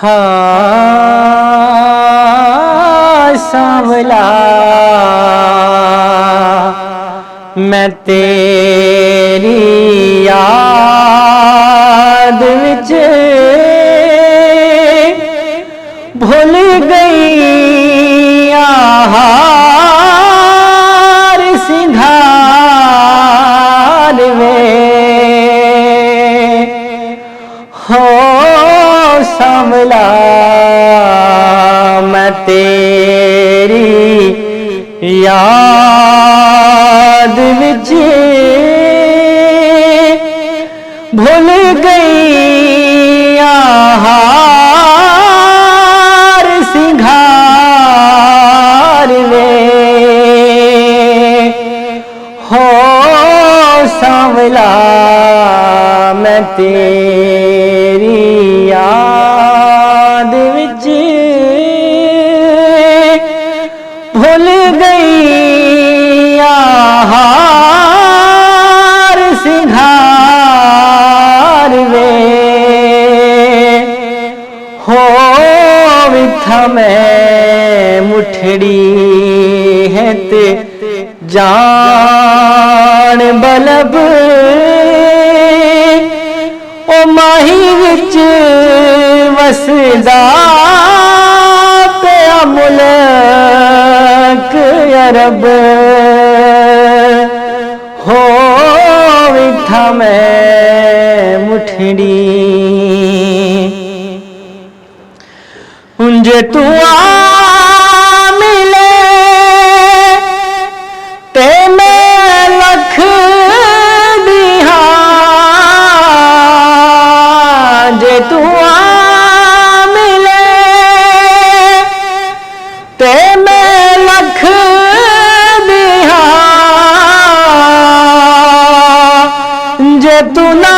हाँ सांवला मैं तेरी याद विच भूल गई हार सिंघार वे हो सांवला मैं तेरी याद विच भूल गई हार सिंघार वे हो सांवला मैं तेरी याद विच भूल गई हार सिंघार वे हो विथा मैं मुठड़ी है ते जान बलब ओ माही विच वसदा पे मुल्क अरब हो विथा मैं मुठड़ी उंजे तू आ मिले ते मैं लख दिहा जे तू आ मिले ते मैं लख दिहा जे तू ना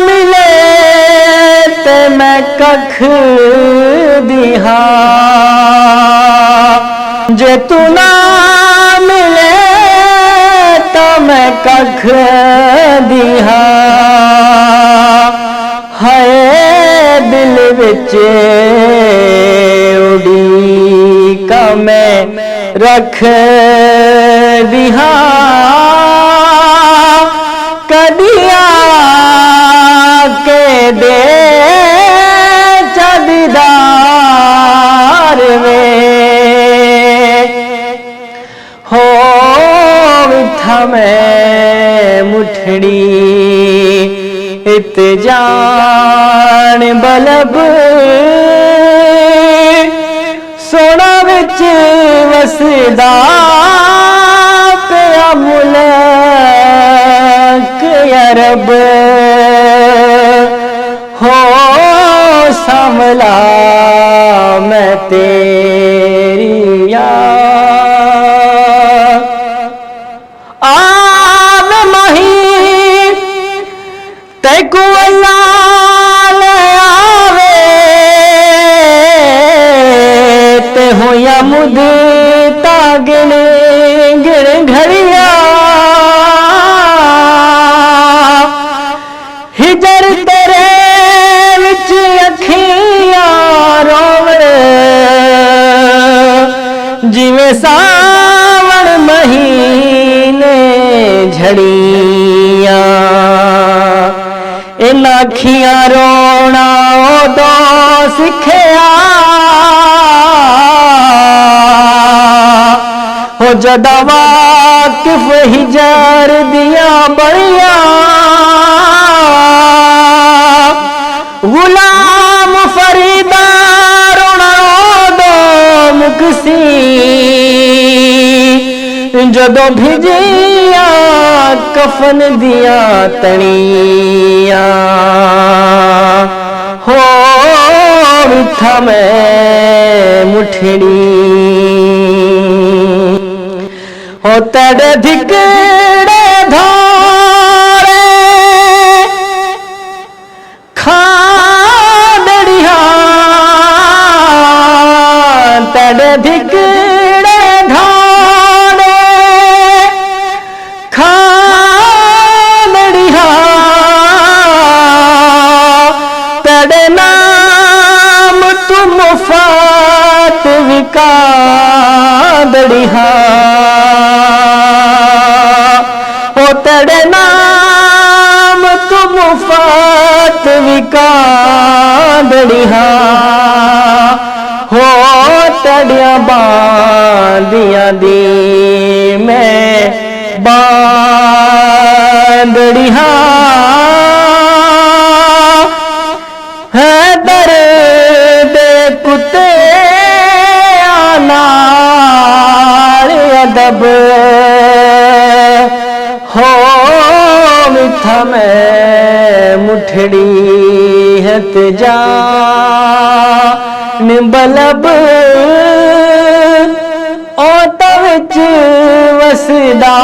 मिले ते मैं कख दिहा जे तू ना मिले तो मैं कख दिहा हाय दिल विच उड़ीका मैं रख दिहा कदिया के दे दीदार वे हो विथा मैं मुठड़ी इत जान बलब सोना विच वसदा पिया मुल्क अरब हो सांवला मैं तेरी याद आव मही तैको अल्लाह ले आवे ते होया मुद गिण गिण घड़िया हिजर तेरे विच अखियां रोवे जिवें सावण महीने झड़ियां इन अखियां रोना उदों सिखिया हो जदा वाकिफ हिजर दिया बड़िया गुलाम फरीदा रोना दो मुकसी जदों भिजिया कफन दिया तनिया हो विथा मैं मुठड़ी हो तड़े धिकड़े धारे खादड़िया तड़े धिकड़े धारे खादड़िया तड़े ना मुफत विका दड़िहा ओ तेरे नाम तू मुफत विका दड़िहा हो तड़िया बांदिया दी मैं बांदड़िहा है दर्द कुत्ते नाल अदब हो मिठा मैं मुठड़ी है जा निबलब ओत विच वसदा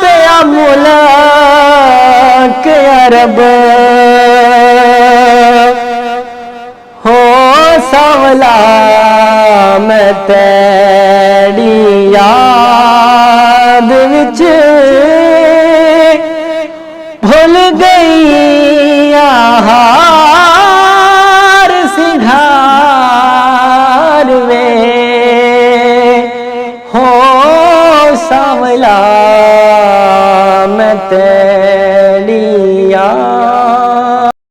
पिया मुल्क अरब हो सावला मैं तेरी याद विच भूल गई हार सिंगार वे हो सावला मैं तेरी